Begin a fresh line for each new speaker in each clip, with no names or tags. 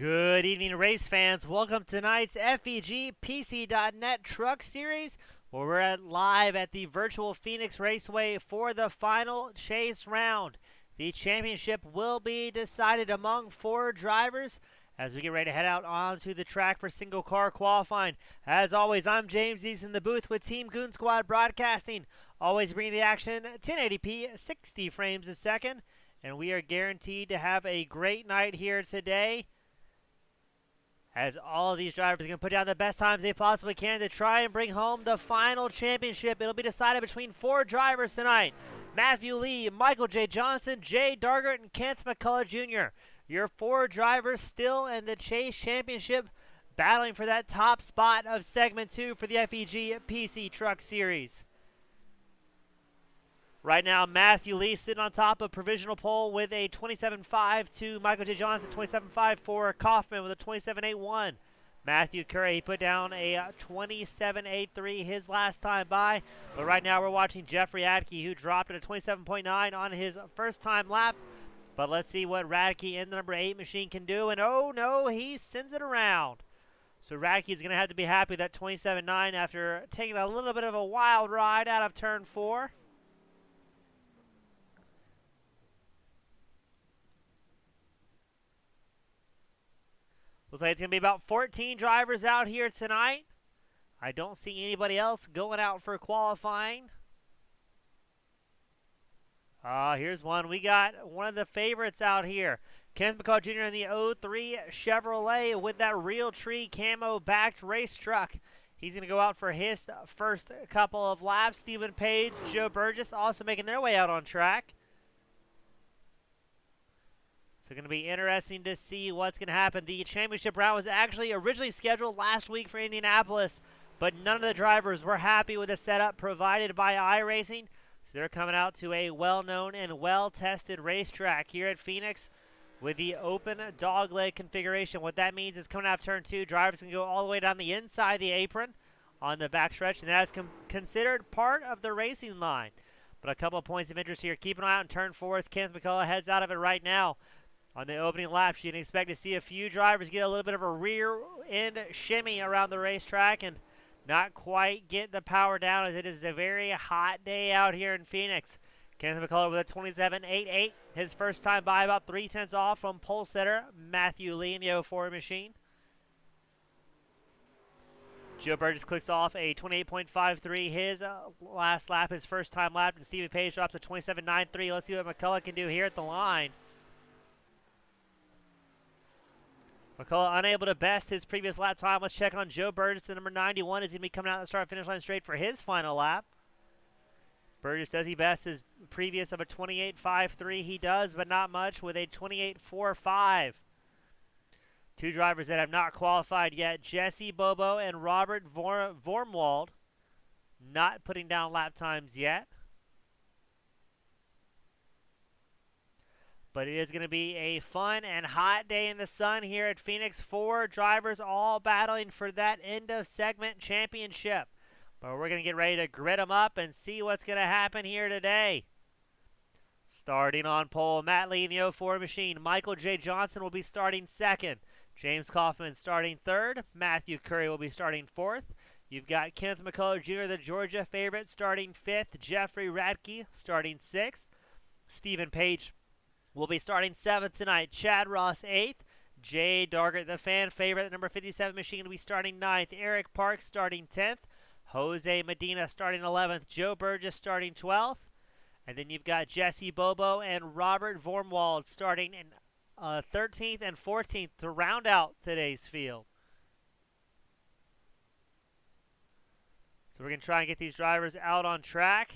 Good evening, race fans. Welcome to tonight's FEG PC.net Truck Series, where we're live at the virtual Phoenix Raceway for the final chase round. The championship will be decided among 4 drivers as we get ready to head out onto the track for single car qualifying. As always, I'm James East in the booth with Team Goon Squad Broadcasting, always bringing the action 1080p, 60 frames a second, and we are guaranteed to have a great night here today, as all of these drivers are going to put down the best times they possibly can to try and bring home the final championship. It'll be decided between 4 drivers tonight: Matthew Lee, Michael J. Johnson, Jay Dargert, and Kenneth Mccullough Jr. Your 4 drivers still in the Chase Championship, battling for that top spot of Segment 2 for the FEG PC Truck Series. Right now, Matthew Lee sitting on top of provisional pole with a 27.5 to Michael J. Johnson, 27.5 for Kaufman with a 27.81. Matthew Curry, he put down a 27.83 his last time by. But right now we're watching Jeffrey Radke, who dropped at a 27.9 on his first time lap. But let's see what Radke in the number 8 machine can do. And oh no, he sends it around. So Radke's going to have to be happy with that 27.9 after taking a little bit of a wild ride out of turn 4. Looks like it's going to be about 14 drivers out here tonight. I don't see anybody else going out for qualifying. Here's one. We got one of the favorites out here, Kenneth Mccullough Jr. in the 03 Chevrolet with that Realtree camo-backed race truck. He's going to go out for his first couple of laps. Stephen Page, Joe Burgess also making their way out on track. So going to be interesting to see what's going to happen. The championship round was actually originally scheduled last week for Indianapolis, but none of the drivers were happy with the setup provided by iRacing. So they're coming out to a well-known and well-tested racetrack here at Phoenix with the open dogleg configuration. What that means is coming out of turn 2, drivers can go all the way down the inside the apron on the backstretch, and that is considered part of the racing line. But a couple of points of interest here. Keep an eye out in turn 4 as Kenneth Mccullough heads out of it right now. On the opening laps, you can expect to see a few drivers get a little bit of a rear end shimmy around the racetrack and not quite get the power down, as it is a very hot day out here in Phoenix. Kenneth Mccullough with a 27.88, his first time by, about 0.3 off from pole setter Matthew Lee in the 04 machine. Joe Burgess clicks off a 28.53 his last lap, his first time lap, and Stephen Page drops a 27.93. Let's see what Mccullough can do here at the line. Mccullough unable to best his previous lap time. Let's check on Joe Burgess. The number 91 is going to be coming out the start-finish line straight for his final lap. Burgess, does he best his previous of a 28.53? He does, but not much, with a 28.45. 2 drivers that have not qualified yet, Jesse Bobo and Robert Vormwald, not putting down lap times yet. But it is going to be a fun and hot day in the sun here at Phoenix. 4 drivers all battling for that end of segment championship. But we're going to get ready to grit them up and see what's going to happen here today. Starting on pole, Matt Lee in the 04 machine. Michael J. Johnson will be starting 2nd. James Kaufman starting 3rd. Matthew Curry will be starting 4th. You've got Kenneth Mccullough Jr., the Georgia favorite, starting 5th. Jeffrey Radke starting 6th. Stephen Page will be starting 7th tonight. Chad Ross 8th. Jay Dargert, the fan favorite, the number 57 machine, will be starting 9th. Eric Parks starting 10th. Jose Medina starting 11th. Joe Burgess starting 12th. And then you've got Jesse Bobo and Robert Vormwald starting in 13th and 14th to round out today's field. So we're going to try and get these drivers out on track.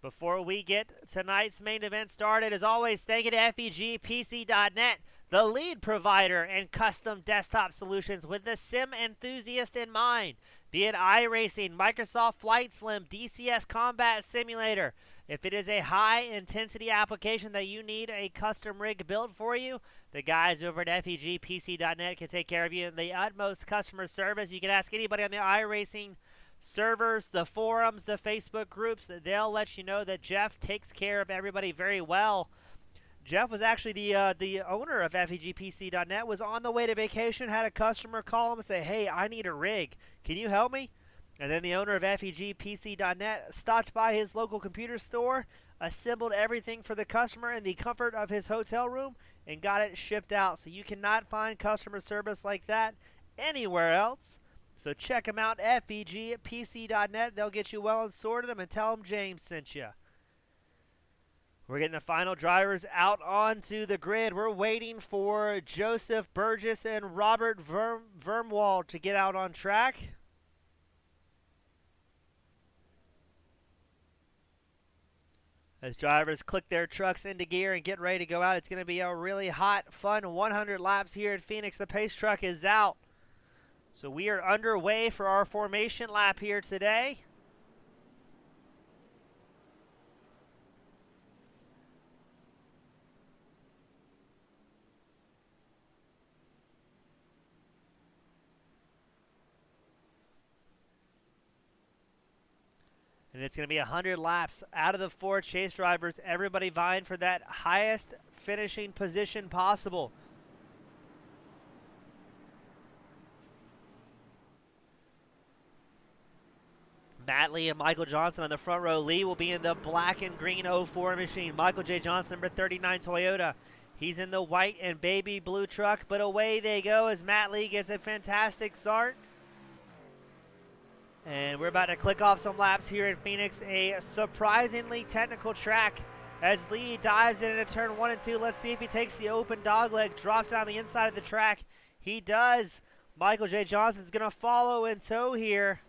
Before we get tonight's main event started, as always, thank you to FEGPC.net, the lead provider in custom desktop solutions with the sim enthusiast in mind. Be it iRacing, Microsoft Flight Sim, DCS Combat Simulator. If it is a high-intensity application that you need a custom rig built for you, the guys over at FEGPC.net can take care of you in the utmost customer service. You can ask anybody on the iRacing servers, the forums, the Facebook groups. They'll let you know that Jeff takes care of everybody very well. Jeff was actually the owner of FEGPC.net, was on the way to vacation, had a customer call him and say, hey, I need a rig. Can you help me? And then the owner of FEG stopped by his local computer store, assembled everything for the customer in the comfort of his hotel room, and got it shipped out. So you cannot find customer service like that anywhere else. So check them out, FEGPC.net. They'll get you well and sorted them, and tell them James sent you. We're getting the final drivers out onto the grid. We're waiting for Joseph Burgess and Robert Vermwald to get out on track. As drivers click their trucks into gear and get ready to go out, it's going to be a really hot, fun 100 laps here at Phoenix. The pace truck is out. So we are underway for our formation lap here today. And it's going to be 100 laps out of the 4 chase drivers, everybody vying for that highest finishing position possible. Matt Lee and Michael Johnson on the front row. Lee will be in the black and green 04 machine. Michael J. Johnson, number 39 Toyota. He's in the white and baby blue truck, but away they go as Matt Lee gets a fantastic start. And we're about to click off some laps here in Phoenix, a surprisingly technical track as Lee dives into turn 1 and 2. Let's see if he takes the open dogleg, drops down the inside of the track. He does. Michael J. Johnson's going to follow in tow here.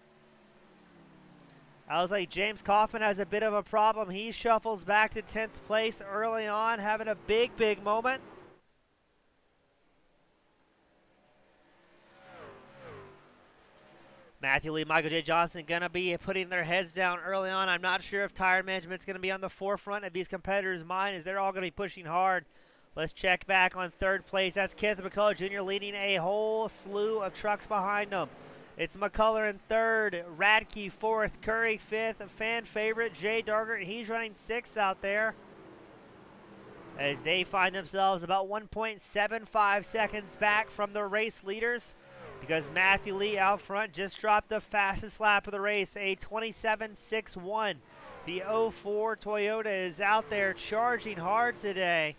I was like, James Kaufman has a bit of a problem. He shuffles back to 10th place early on, having a big moment. Matthew Lee, Michael J. Johnson going to be putting their heads down early on. I'm not sure if tire management's going to be on the forefront of these competitors' mind as they're all going to be pushing hard. Let's check back on 3rd place. That's Kenneth Mccullough Jr. leading a whole slew of trucks behind him. It's McCullough in 3rd, Radke 4th, Curry 5th, a fan favorite, Jay Dargert. He's running 6th out there as they find themselves about 1.75 seconds back from the race leaders, because Matthew Lee out front just dropped the fastest lap of the race, a 27.61. The 04 Toyota is out there charging hard today.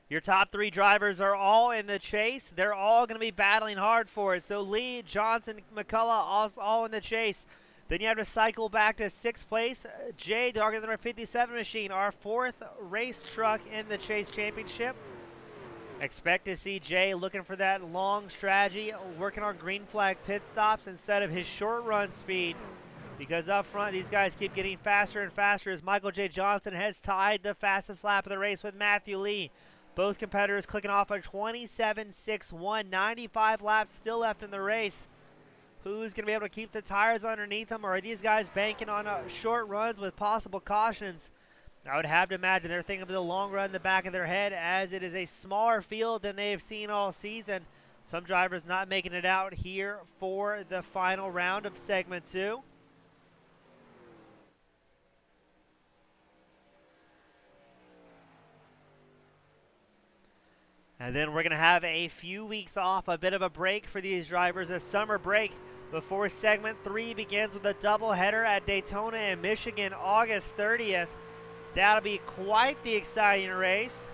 Your top 3 drivers are all in the chase. They're all going to be battling hard for it. So Lee, Johnson, McCullough, all in the chase. Then you have to cycle back to 6th place. Jay Dargert, number 57 machine, our 4th race truck in the Chase Championship. Expect to see Jay looking for that long strategy, working on green flag pit stops instead of his short run speed. Because up front, these guys keep getting faster and faster as Michael J. Johnson has tied the fastest lap of the race with Matthew Lee. Both competitors clicking off a 27.61, 95 laps still left in the race. Who's going to be able to keep the tires underneath them, or are these guys banking on short runs with possible cautions? I would have to imagine they're thinking of the long run in the back of their head, as it is a smaller field than they have seen all season. Some drivers not making it out here for the final round of segment 2. And then we're going to have a few weeks off, a bit of a break for these drivers, a summer break before segment 3 begins with a doubleheader at Daytona and Michigan, August 30th. That'll be quite the exciting race.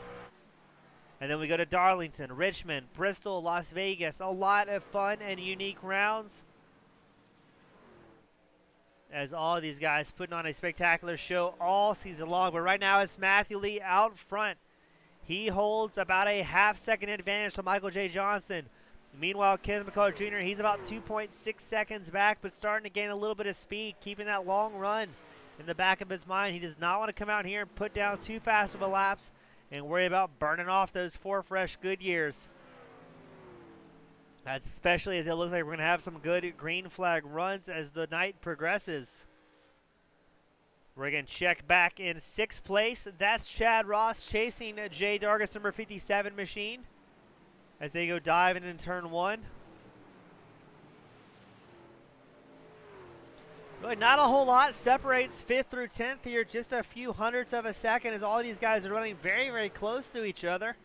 And then we go to Darlington, Richmond, Bristol, Las Vegas. A lot of fun and unique rounds, as all of these guys putting on a spectacular show all season long. But right now it's Matthew Lee out front. He holds about a half-second advantage to Michael J. Johnson. Meanwhile, Kenneth Mccullough Jr., he's about 2.6 seconds back, but starting to gain a little bit of speed, keeping that long run in the back of his mind. He does not want to come out here and put down too fast of a laps and worry about burning off those 4 fresh Goodyears. That's especially as it looks like we're going to have some good green flag runs as the night progresses. We're going to check back in 6th place. That's Chad Ross chasing Jay Dargis, number 57 machine, as they go diving in turn 1. Really not a whole lot separates 5th through 10th here. Just a few hundredths of a second as all these guys are running very, very close to each other.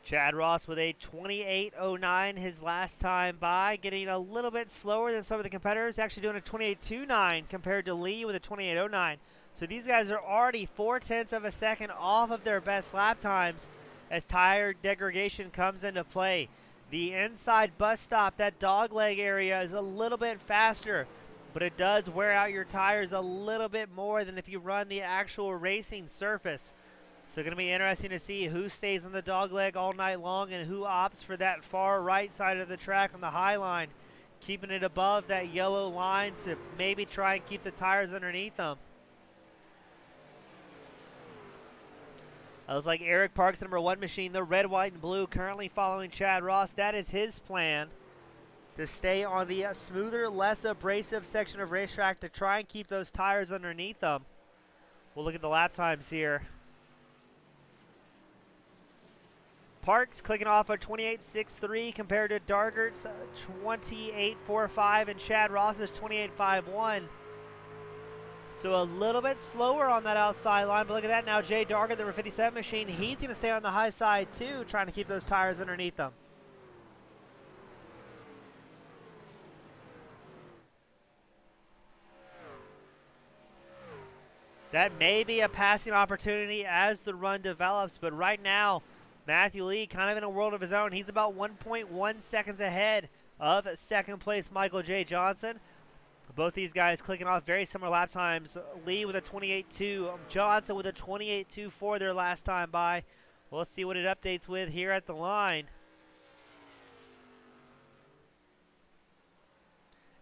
Chad Ross with a 28.09 his last time by, getting a little bit slower than some of the competitors, actually doing a 28.29 compared to Lee with a 28.09. So these guys are already 0.4 of a second off of their best lap times as tire degradation comes into play. The inside bus stop, that dogleg area, is a little bit faster, but it does wear out your tires a little bit more than if you run the actual racing surface. So going to be interesting to see who stays on the dogleg all night long and who opts for that far right side of the track on the high line, keeping it above that yellow line to maybe try and keep the tires underneath them. Looks like Eric Parks, number 1 machine, the red, white, and blue, currently following Chad Ross. That is his plan, to stay on the smoother, less abrasive section of racetrack to try and keep those tires underneath them. We'll look at the lap times here. Parks clicking off a 28.63 compared to Dargert's 28.45 and Chad Ross's 28.51. So a little bit slower on that outside line, but look at that now. Jay Dargert, the number 57 machine, he's going to stay on the high side too, trying to keep those tires underneath them. That may be a passing opportunity as the run develops, but right now, Matthew Lee kind of in a world of his own. He's about 1.1 seconds ahead of second place Michael J. Johnson. Both these guys clicking off very similar lap times. Lee with a 28.2, Johnson with a 28.24 their last time by. Well, let's see what it updates with here at the line.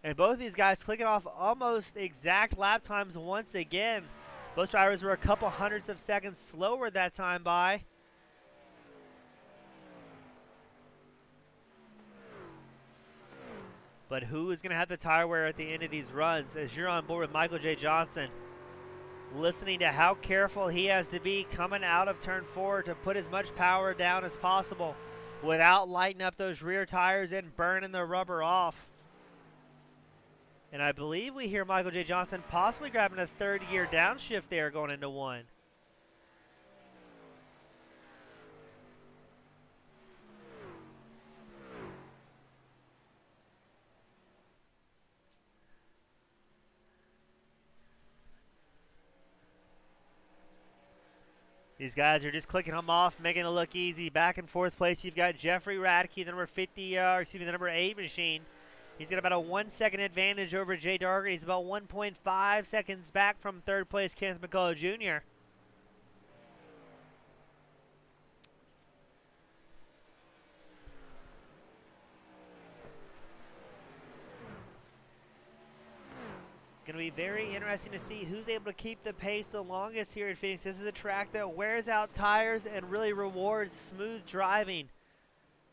And both of these guys clicking off almost exact lap times once again. Both drivers were a couple hundredths of seconds slower that time by. But who is going to have the tire wear at the end of these runs? As you're on board with Michael J. Johnson, listening to how careful he has to be coming out of turn 4 to put as much power down as possible without lighting up those rear tires and burning the rubber off. And I believe we hear Michael J. Johnson possibly grabbing a third gear downshift there going into 1. These guys are just clicking them off, making it look easy. Back in 4th place, you've got Jeffrey Radke, the number the number 8 machine. He's got about a 1 second advantage over Jay Dargert. He's about 1.5 seconds back from 3rd place Kenneth Mccullough Jr. Going to be very interesting to see who's able to keep the pace the longest here at Phoenix. This is a track that wears out tires and really rewards smooth driving.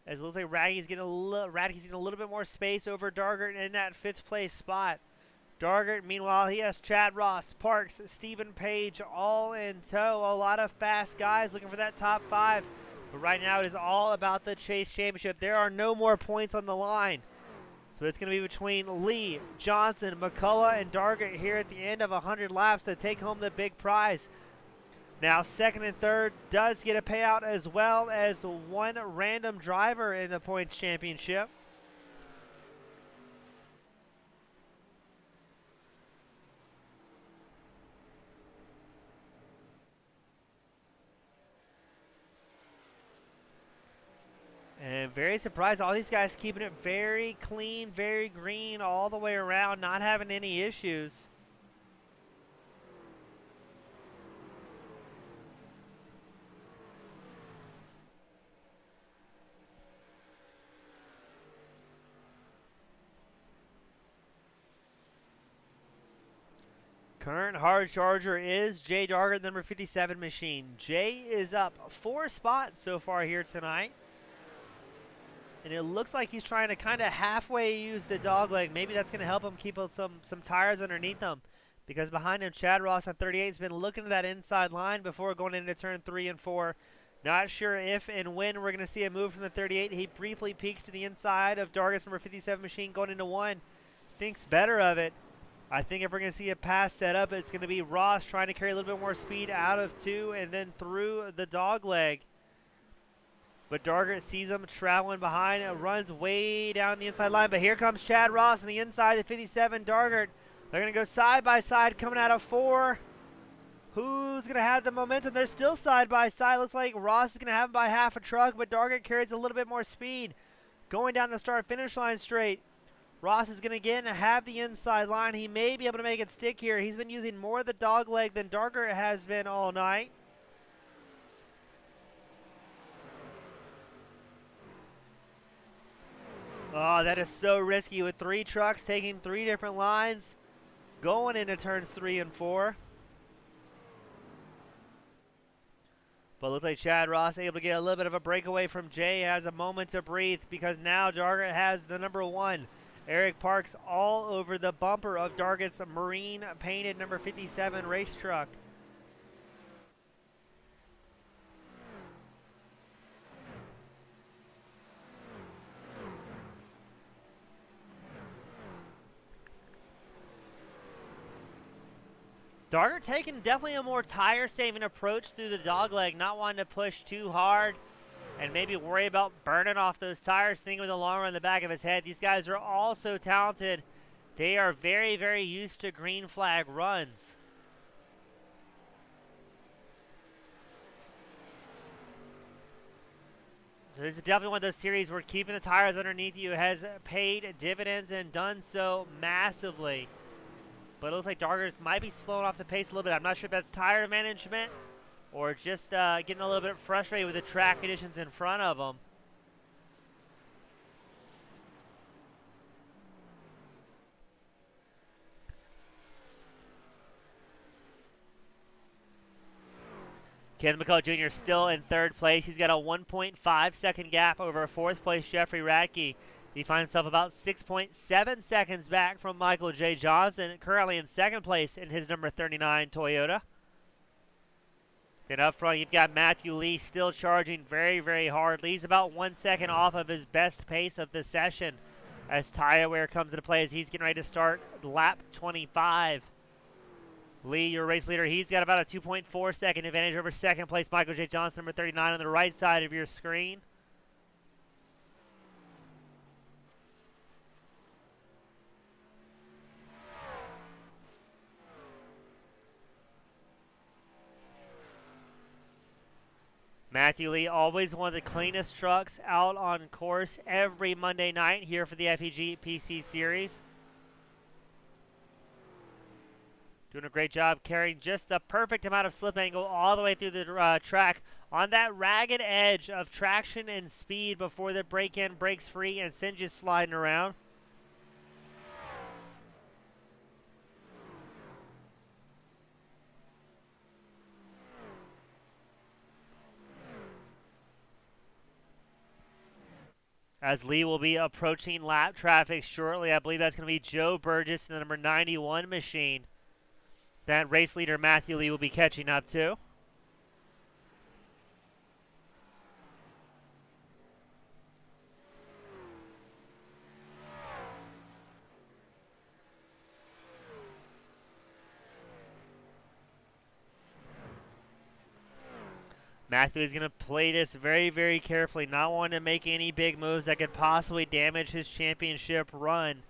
As it looks like Radke's getting a little bit more space over Dargert in that 5th place spot. Dargert, meanwhile, he has Chad Ross, Parks, Stephen Page all in tow. A lot of fast guys looking for that top 5. But right now it is all about the Chase Championship. There are no more points on the line. So it's going to be between Lee, Johnson, McCullough, and Dargert here at the end of 100 laps to take home the big prize. Now 2nd and 3rd does get a payout, as well as 1 random driver in the points championship. And very surprised, all these guys keeping it very clean, very green all the way around, not having any issues. Current hard charger is Jay Dargert, number 57 machine. Jay is up 4 spots so far here tonight. And it looks like he's trying to kind of halfway use the dogleg. Maybe that's going to help him keep some tires underneath him. because behind him, Chad Ross on 38 has been looking at that inside line before going into turn 3 and 4. Not sure if and when we're going to see a move from the 38. He briefly peeks to the inside of Dargis number 57 machine going into 1. Thinks better of it. I think if we're going to see a pass set up, it's going to be Ross trying to carry a little bit more speed out of 2 and then through the dog leg. But Dargert sees him traveling behind, runs way down the inside line. But here comes Chad Ross on the inside of 57. Dargert, they're going to go side by side coming out of 4. Who's going to have the momentum? They're still side by side. Looks like Ross is going to have him by half a truck, but Dargert carries a little bit more speed. Going down the start-finish line straight. Ross is going to again have the inside line. He may be able to make it stick here. He's been using more of the dog leg than Dargert has been all night. Oh, that is so risky with 3 trucks taking 3 different lines going into turns 3 and 4. But it looks like Chad Ross able to get a little bit of a breakaway from Jay, has a moment to breathe because now Dargert has the number 1. Eric Parks all over the bumper of Darget's marine painted number 57 race truck. Dargert taking definitely a more tire-saving approach through the dogleg, not wanting to push too hard and maybe worry about burning off those tires, thinking with a long run in the back of his head. These guys are all so talented. They are very, very used to green flag runs. This is definitely one of those series where keeping the tires underneath you has paid dividends and done so massively. But it looks like Dargert might be slowing off the pace a little bit. I'm not sure if that's tire management or just getting a little bit frustrated with the track conditions in front of him. Kenneth Mccullough Jr. still in 3rd place. He's got a 1.5 second gap over 4th place Jeffrey Radke. He finds himself about 6.7 seconds back from Michael J. Johnson, currently in 2nd place in his number 39 Toyota. Then up front, you've got Matthew Lee still charging very, very hard. Lee's about 1 second off of his best pace of the session as tire wear comes into play as he's getting ready to start lap 25. Lee, your race leader, he's got about a 2.4 second advantage over 2nd place Michael J. Johnson, number 39 on the right side of your screen. Matthew Lee, always one of the cleanest trucks out on course every Monday night here for the FEG PC Series. Doing a great job carrying just the perfect amount of slip angle all the way through the track on that ragged edge of traction and speed before the break-in breaks free and sends you sliding around. As Lee will be approaching lap traffic shortly. I believe that's going to be Joe Burgess in the number 91 machine. That race leader Matthew Lee will be catching up to. Matthew is going to play this very, very carefully, not wanting to make any big moves that could possibly damage his championship run.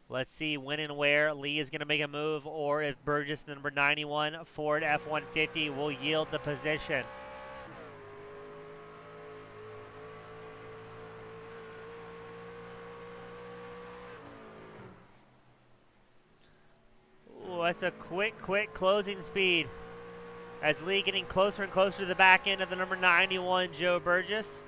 Let's see when and where Lee is going to make a move, or if Burgess, the number 91 Ford F-150, will yield the position. Ooh, that's a quick closing speed. As Lee getting closer and closer to the back end of the number 91 Joe Burgess.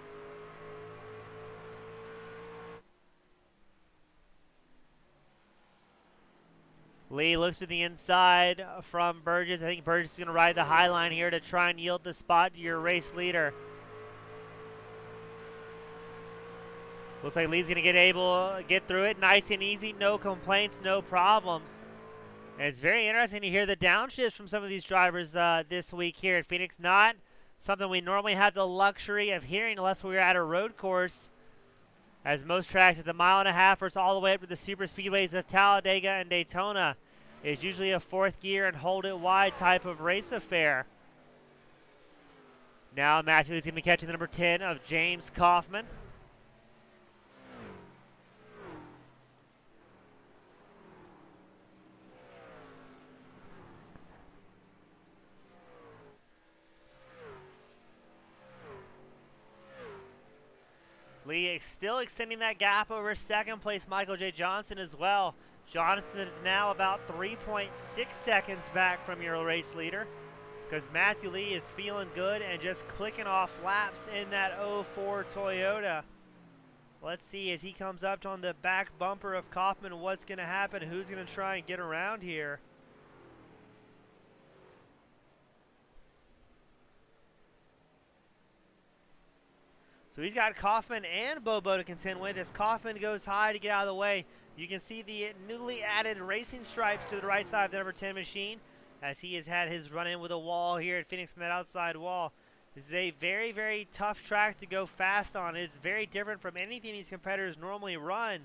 Lee looks to the inside from Burgess. I think Burgess is going to ride the high line here to try and yield the spot to your race leader. Looks like Lee's going to get through it nice and easy. No complaints, no problems. And it's very interesting to hear the downshifts from some of these drivers this week here at Phoenix. Not something we normally have the luxury of hearing unless we were at a road course, as most tracks at the 1.5 miles all the way up to the super speedways of Talladega and Daytona is usually a fourth gear and hold it wide type of race affair. Now Matthew Lee's going to be catching the number 10 of James Kaufman. Lee still extending that gap over second place Michael J. Johnson as well. Johnson is now about 3.6 seconds back from your race leader, because Matthew Lee is feeling good and just clicking off laps in that 04 Toyota. Let's see as he comes up on the back bumper of Kaufman what's going to happen. Who's going to try and get around here? So he's got Kaufman and Bobo to contend with. As Kaufman goes high to get out of the way, you can see the newly added racing stripes to the right side of the number 10 machine, as he has had his run-in with a wall here at Phoenix on that outside wall. This is a very, very tough track to go fast on. It's very different from anything these competitors normally run.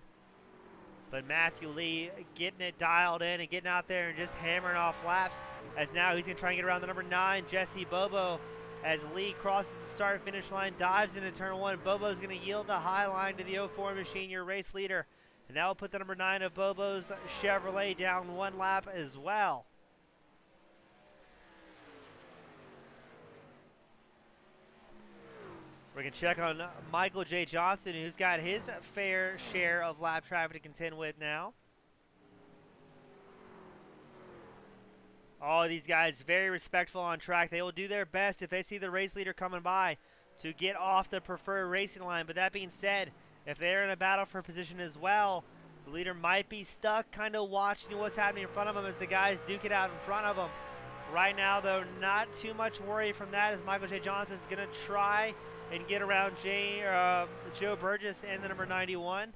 But Matthew Lee getting it dialed in and getting out there and just hammering off laps, as now he's going to try and get around the number 9, Jesse Bobo. As Lee crosses the start-finish line, dives into turn 1. Bobo's going to yield the high line to the 04 machine, your race leader. And that will put the number 9 of Bobo's Chevrolet down 1 lap as well. We're going to check on Michael J. Johnson, who's got his fair share of lap traffic to contend with now. All of these guys very respectful on track. They will do their best if they see the race leader coming by to get off the preferred racing line. But that being said, if they're in a battle for position as well, the leader might be stuck kind of watching what's happening in front of them as the guys duke it out in front of them. Right now, though, not too much worry from that, as Michael J. Johnson's going to try and get around Joe Burgess and the number 91.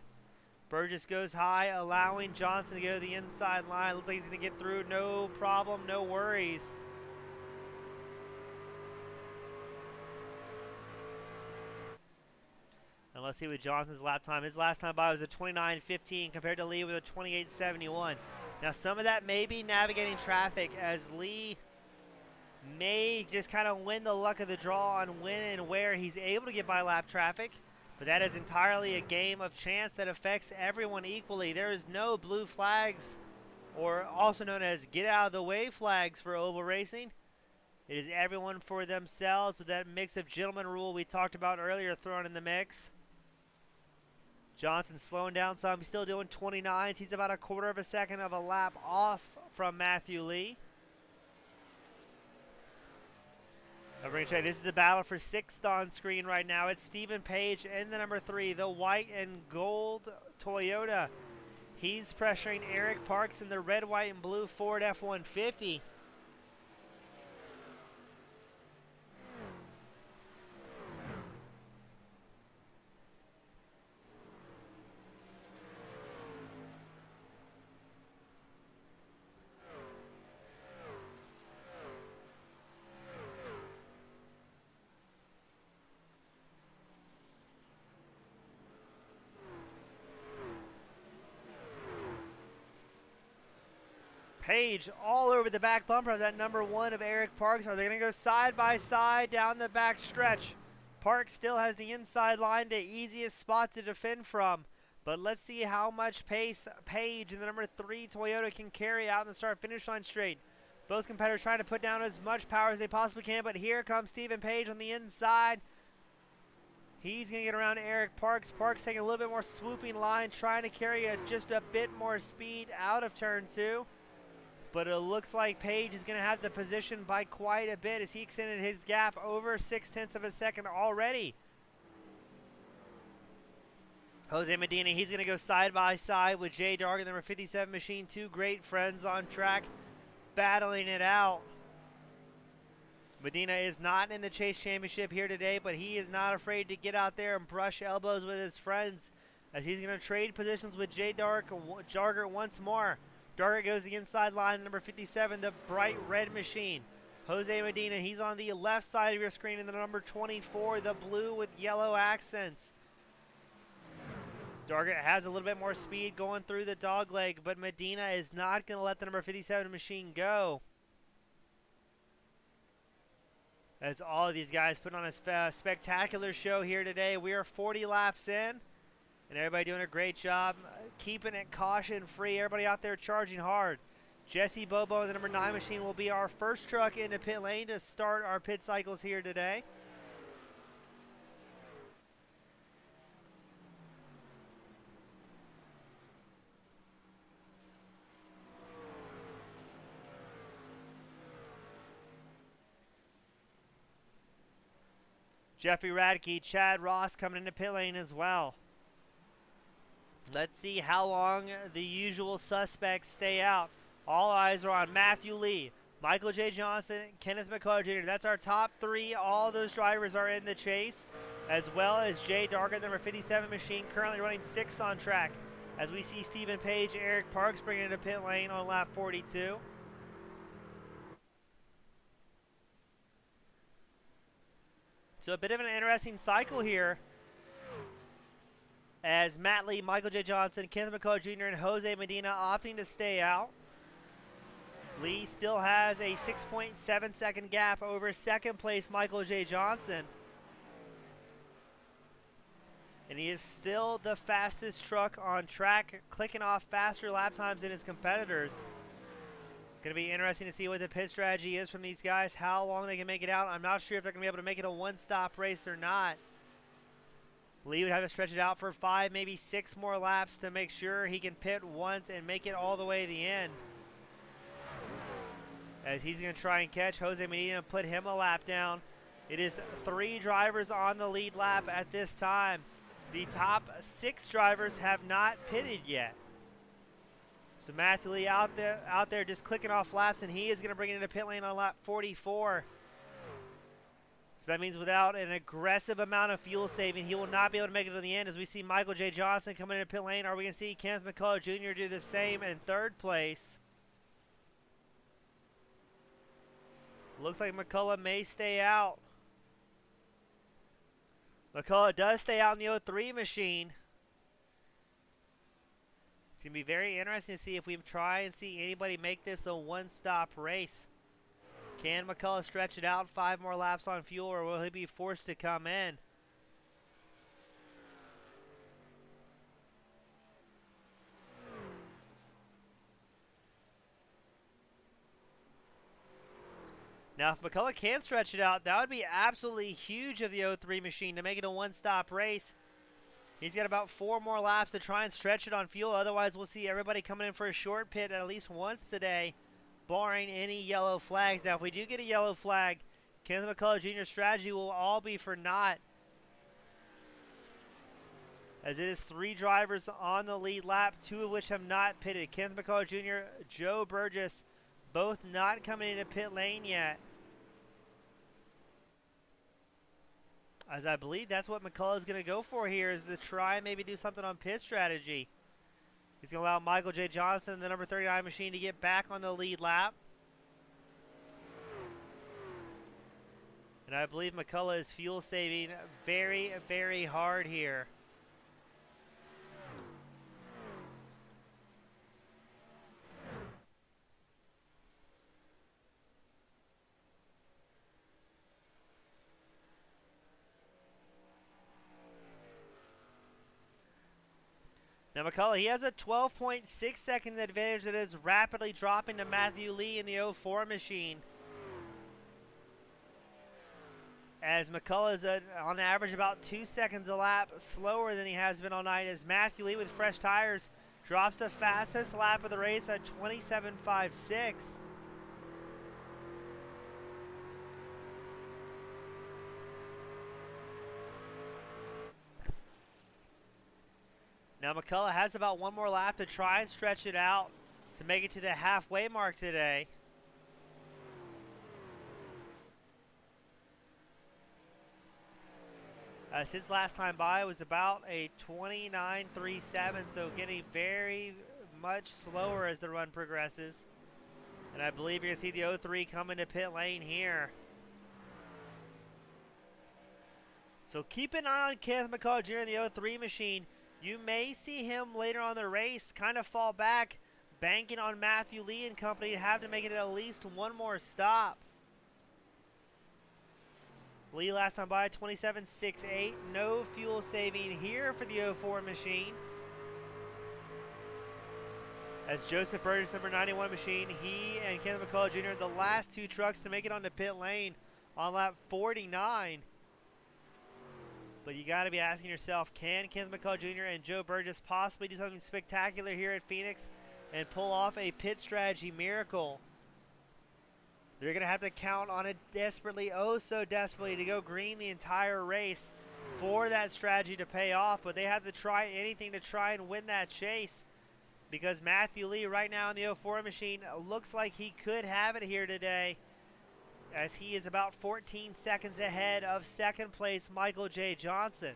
Burgess goes high, allowing Johnson to go to the inside line. Looks like he's going to get through, no problem, no worries. And let's see what Johnson's lap time. His last time by was a 29:15 compared to Lee with a 28:71. Now some of that may be navigating traffic, as Lee may just kind of win the luck of the draw on when and where he's able to get by lap traffic. But that is entirely a game of chance that affects everyone equally. There is no blue flags, or also known as get out of the way flags, for oval racing. It is everyone for themselves, with that mix of gentleman rule we talked about earlier thrown in the mix. Johnson slowing down some. He's still doing 29s. He's about a quarter of a second of a lap off from Matthew Lee. We're going to check. This is the battle for 6th on screen right now. It's Stephen Page and the number 3, the white and gold Toyota. He's pressuring Eric Parks in the red, white, and blue Ford F-150. Page all over the back bumper of that number 1 of Eric Parks. Are they going to go side by side down the back stretch? Parks still has the inside line, the easiest spot to defend from. But let's see how much pace Page and the number 3 Toyota can carry out in the start-finish line straight. Both competitors trying to put down as much power as they possibly can, but here comes Stephen Page on the inside. He's going to get around Eric Parks. Parks taking a little bit more swooping line, trying to carry just a bit more speed out of turn 2. But it looks like Page is going to have the position by quite a bit, as he extended his gap over 0.6 of a second already. Jose Medina, he's going to go side by side with Jay Dargan, number 57 machine. Two great friends on track, battling it out. Medina is not in the Chase Championship here today, but he is not afraid to get out there and brush elbows with his friends as he's going to trade positions with Jargert once more. Jargert goes the inside line, number 57, the bright red machine. Jose Medina, he's on the left side of your screen in the number 24, the blue with yellow accents. Jargert has a little bit more speed going through the dogleg, but Medina is not going to let the number 57 machine go. As all of these guys put on a spectacular show here today. We are 40 laps in, and everybody doing a great job keeping it caution-free. Everybody out there charging hard. Jesse Bobo, the number 9 machine, will be our first truck into pit lane to start our pit cycles here today. Jeffrey Radke, Chad Ross coming into pit lane as well. Let's see how long the usual suspects stay out. All eyes are on Matthew Lee, Michael J. Johnson, Kenneth Mccullough Jr. That's our top 3. All those drivers are in the chase, as well as Jay Darker, the number 57 machine, currently running 6th on track. As we see Stephen Page, Eric Parks bringing into pit lane on lap 42. So a bit of an interesting cycle here, as Matt Lee, Michael J. Johnson, Kenneth Mccullough Jr., and Jose Medina opting to stay out. Lee still has a 6.7 second gap over second place Michael J. Johnson. And he is still the fastest truck on track, clicking off faster lap times than his competitors. Going to be interesting to see what the pit strategy is from these guys, how long they can make it out. I'm not sure if they're going to be able to make it a one-stop race or not. Lee would have to stretch it out for 5, maybe 6 more laps to make sure he can pit once and make it all the way to the end. As he's going to try and catch Jose Medina and put him a lap down. It is 3 drivers on the lead lap at this time. The top 6 drivers have not pitted yet. So Matthew Lee out there just clicking off laps, and he is going to bring it into pit lane on lap 44. So that means without an aggressive amount of fuel saving, he will not be able to make it to the end. As we see Michael J. Johnson coming into pit lane, are we going to see Kenneth Mccullough Jr. do the same in 3rd place? Looks like McCullough may stay out. McCullough does stay out in the 03 machine. It's going to be very interesting to see if we try and see anybody make this a one-stop race. Can McCullough stretch it out 5 more laps on fuel, or will he be forced to come in? Now, if McCullough can stretch it out, that would be absolutely huge of the 03 machine to make it a one-stop race. He's got about 4 more laps to try and stretch it on fuel. Otherwise, we'll see everybody coming in for a short pit at least once today, barring any yellow flags. Now, if we do get a yellow flag, Kenneth Mccullough Jr.'s strategy will all be for naught, as it is 3 drivers on the lead lap, 2 of which have not pitted. Kenneth Mccullough Jr., Joe Burgess, both not coming into pit lane yet. As I believe that's what McCullough is going to go for here, is to try and maybe do something on pit strategy. He's going to allow Michael J. Johnson, the number 39 machine, to get back on the lead lap. And I believe McCullough is fuel saving very, very hard here. Now McCullough, he has a 12.6 second advantage that is rapidly dropping to Matthew Lee in the 04 machine. As McCullough is on average about 2 seconds a lap slower than he has been all night, as Matthew Lee with fresh tires drops the fastest lap of the race at 27.56. Now McCullough has about 1 more lap to try and stretch it out to make it to the halfway mark today. His last time by was about a 29.37, so getting very much slower as the run progresses. And I believe you're going to see the 03 come into pit lane here. So keep an eye on Kenneth Mccullough Jr. in the 03 machine. You may see him later on the race kind of fall back, banking on Matthew Lee and company to have to make it at least one more stop. Lee last time by 27.68. No fuel saving here for the 04 machine. As Joseph Burgess, number 91 machine, he and Kenneth Mccullough Jr. the last two trucks to make it onto pit lane on lap 49. But you got to be asking yourself, can Kenneth Mccullough Jr. and Joe Burgess possibly do something spectacular here at Phoenix and pull off a pit strategy miracle? They're going to have to count on it desperately, oh so desperately, to go green the entire race for that strategy to pay off. But they have to try anything to try and win that chase, because Matthew Lee right now in the 04 machine looks like he could have it here today, as he is about 14 seconds ahead of second place Michael J. Johnson.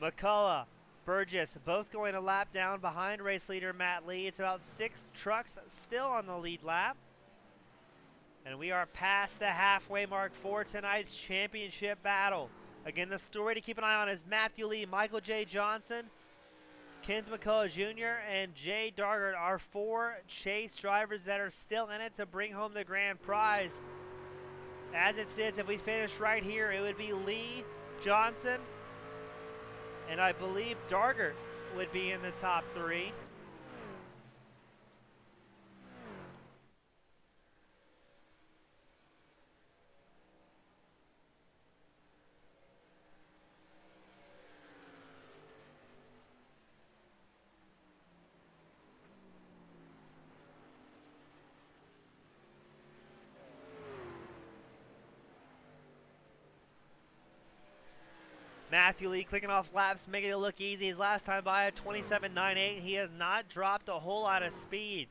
McCullough, Burgess, both going a lap down behind race leader Matt Lee. It's about 6 trucks still on the lead lap. And we are past the halfway mark for tonight's championship battle. Again, the story to keep an eye on is Matthew Lee, Michael J. Johnson, Kenneth Mccullough Jr., and Jay Dargard are 4 chase drivers that are still in it to bring home the grand prize. As it sits, if we finish right here, it would be Lee, Johnson, and I believe Dargard would be in the top 3. Matthew Lee clicking off laps, making it look easy. His last time by at 27.98. He has not dropped a whole lot of speed.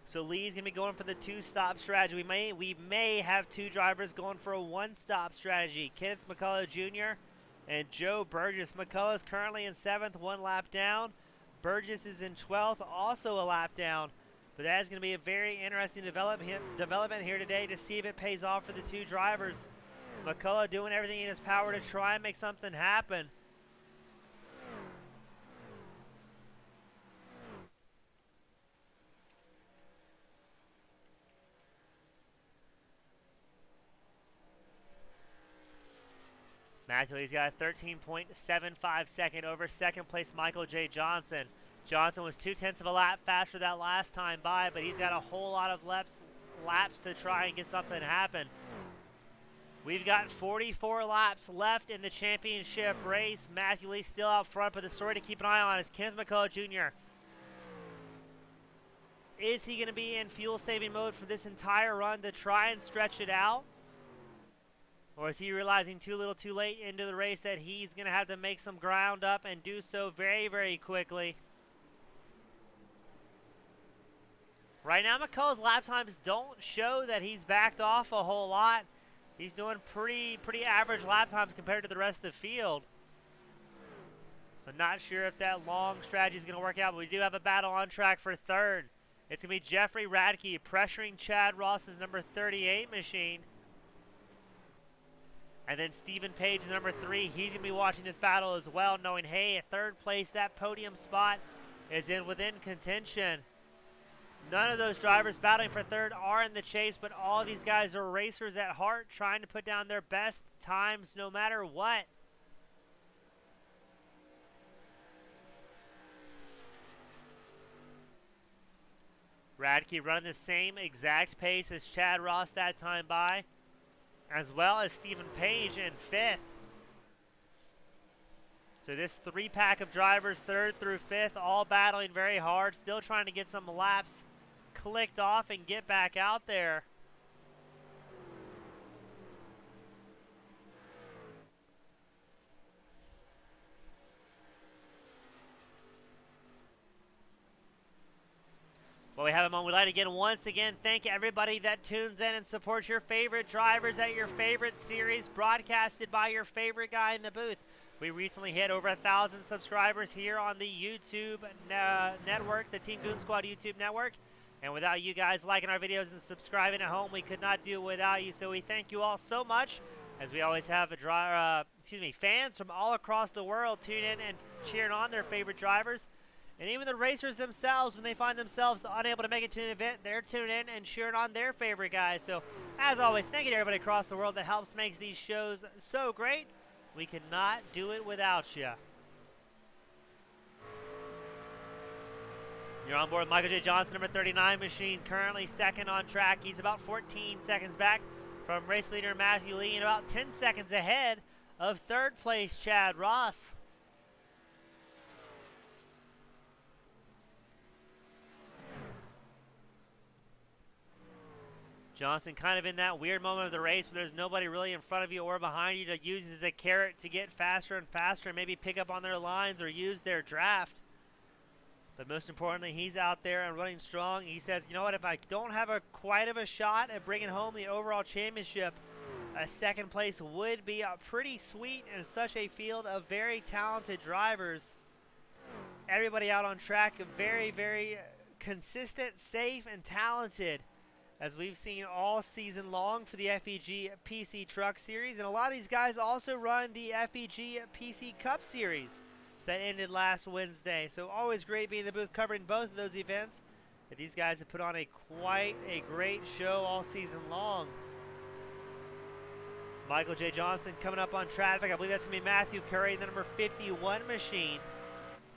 So Lee's going to be going for the 2-stop strategy. We may have 2 drivers going for a 1-stop strategy. Kenneth Mccullough Jr. and Joe Burgess. McCullough's currently in 7th, 1 lap down. Burgess is in 12th, also a lap down. But that is going to be a very interesting development here today to see if it pays off for the 2 drivers. McCullough doing everything in his power to try and make something happen. Matthew Lee's got a 13.75 second over second place Michael J. Johnson. Johnson was 0.2 of a lap faster that last time by, but he's got a whole lot of laps to try and get something happen. We've got 44 laps left in the championship race. Matthew Lee still out front, but the story to keep an eye on is Kenneth Mccullough Jr. Is he going to be in fuel-saving mode for this entire run to try and stretch it out? Or is he realizing too little too late into the race that he's going to have to make some ground up and do so very, very quickly? Right now, McCullough's lap times don't show that he's backed off a whole lot. He's doing pretty average lap times compared to the rest of the field. So not sure if that long strategy is going to work out, but we do have a battle on track for third. It's going to be Jeffrey Radke pressuring Chad Ross's number 38 machine. And then Stephen Page, number 3, he's going to be watching this battle as well, knowing, hey, at third place, that podium spot is within contention. None of those drivers battling for third are in the chase, but all these guys are racers at heart, trying to put down their best times no matter what. Radke running the same exact pace as Chad Ross that time by, as well as Stephen Page in 5th. So this 3-pack of drivers, 3rd through 5th, all battling very hard, still trying to get some laps clicked off and get back out there. have him on. We'd like to once again thank everybody that tunes in and supports your favorite drivers at your favorite series, broadcasted by your favorite guy in the booth. We recently hit over 1,000 subscribers here on the YouTube network, the Team Goon Squad YouTube network. And without you guys liking our videos and subscribing at home, we could not do it without you. So we thank you all so much, as we always have fans from all across the world tune in and cheering on their favorite drivers. And even the racers themselves, when they find themselves unable to make it to an event, they're tuning in and cheering on their favorite guys. So, as always, thank you to everybody across the world that helps make these shows so great. We could not do it without you. You're on board Michael J. Johnson, number 39 machine, currently second on track. He's about 14 seconds back from race leader Matthew Lee and about 10 seconds ahead of third place Chad Ross. Johnson kind of in that weird moment of the race where there's nobody really in front of you or behind you to use as a carrot to get faster and faster and maybe pick up on their lines or use their draft. But most importantly, he's out there and running strong. He says, you know what, if I don't have quite of a shot at bringing home the overall championship, a second place would be pretty sweet in such a field of very talented drivers. Everybody out on track, very, very consistent, safe, and talented, as we've seen all season long for the FEG PC Truck Series. And a lot of these guys also run the FEG PC Cup Series that ended last Wednesday. So always great being in the booth covering both of those events. And these guys have put on quite a great show all season long. Michael J. Johnson coming up on traffic. I believe that's going to be Matthew Curry, the number 51 machine,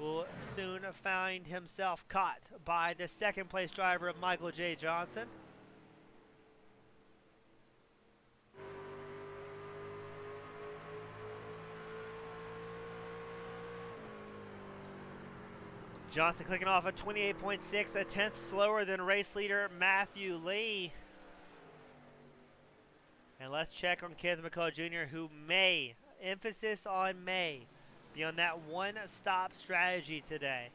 will soon find himself caught by the second place driver of Michael J. Johnson. Johnson clicking off at 28.6, a tenth slower than race leader Matthew Lee. And let's check on Kenneth Mccullough Jr., who may, emphasis on may, be on that one-stop strategy today.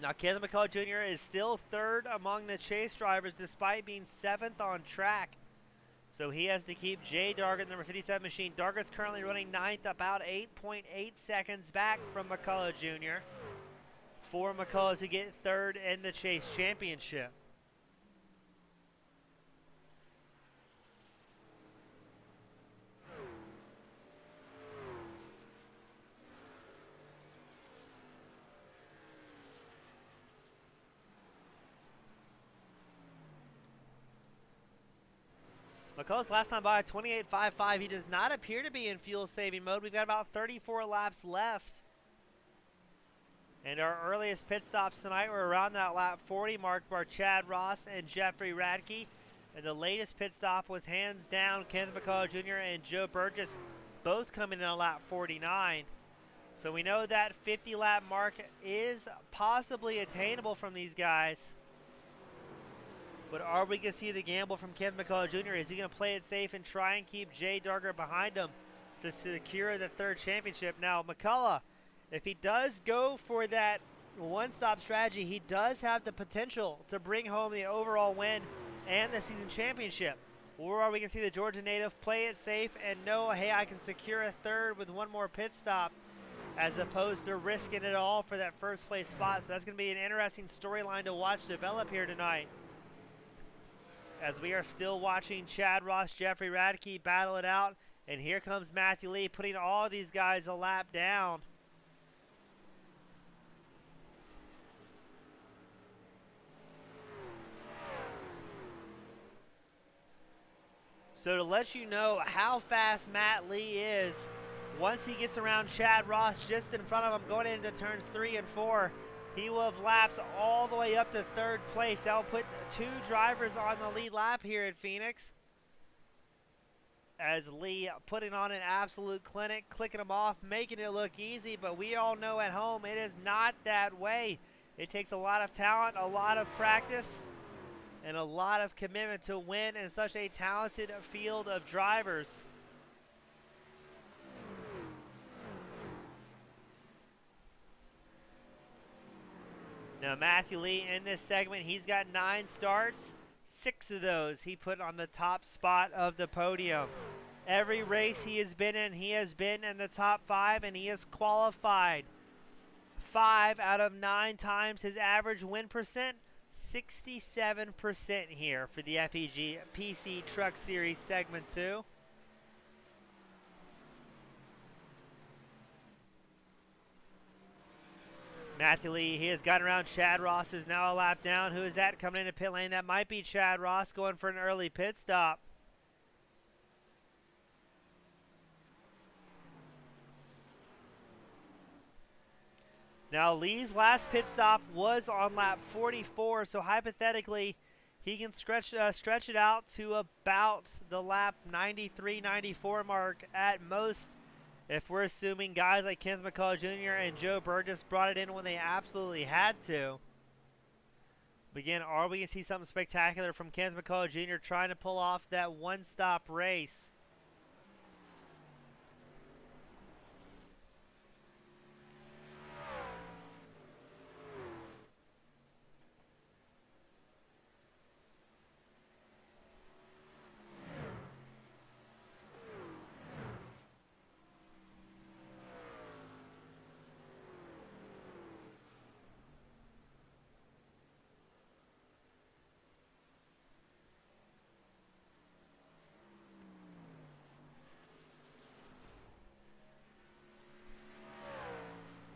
Now, Kenneth Mccullough Jr. is still third among the chase drivers despite being 7th on track. So he has to keep Jay Dargett, number 57 machine. Dargett's currently running 9th, about 8.8 seconds back from Mccullough Jr. for Mccullough to get third in the chase championship. McCullough's last time by 28.55. He does not appear to be in fuel saving mode. We've got about 34 laps left. And our earliest pit stops tonight were around that lap 40 mark by Chad Ross and Jeffrey Radke. And the latest pit stop was hands down Kenneth Mccullough Jr. and Joe Burgess, both coming in on lap 49. So we know that 50 lap mark is possibly attainable from these guys. But are we going to see the gamble from Kenneth Mccullough Jr.? Is he going to play it safe and try and keep Jay Dargett behind him to secure the third championship? Now, Mccullough, if he does go for that one-stop strategy, he does have the potential to bring home the overall win and the season championship. Or are we going to see the Georgia native play it safe and know, hey, I can secure a third with one more pit stop, as opposed to risking it all for that first place spot? So that's going to be an interesting storyline to watch develop here tonight, as we are still watching Chad Ross, Jeffrey Radke battle it out. And here comes Matthew Lee putting all these guys a lap down. So to let you know how fast Matt Lee is, once he gets around Chad Ross just in front of him going into turns 3 and 4, he will have lapped all the way up to third place. That will put 2 drivers on the lead lap here at Phoenix, as Lee putting on an absolute clinic, clicking them off, making it look easy. But we all know at home it is not that way. It takes a lot of talent, a lot of practice, and a lot of commitment to win in such a talented field of drivers. Now Matthew Lee in this segment, he's got 9 starts. 6 of those he put on the top spot of the podium. Every race he has been in, he has been in the top 5, and he has qualified 5 out of 9 times. His average win percent, 67% here for the FEG PC Truck Series Segment 2. Matthew Lee, he has gotten around Chad Ross, who's now a lap down. Who is that coming into pit lane? That might be Chad Ross going for an early pit stop. Now Lee's last pit stop was on lap 44, so hypothetically he can stretch it out to about the lap 93, 94 mark at most, if we're assuming guys like Kenneth Mccullough Jr. and Joe Burgess brought it in when they absolutely had to. But again, are we going to see something spectacular from Kenneth Mccullough Jr. trying to pull off that one-stop race?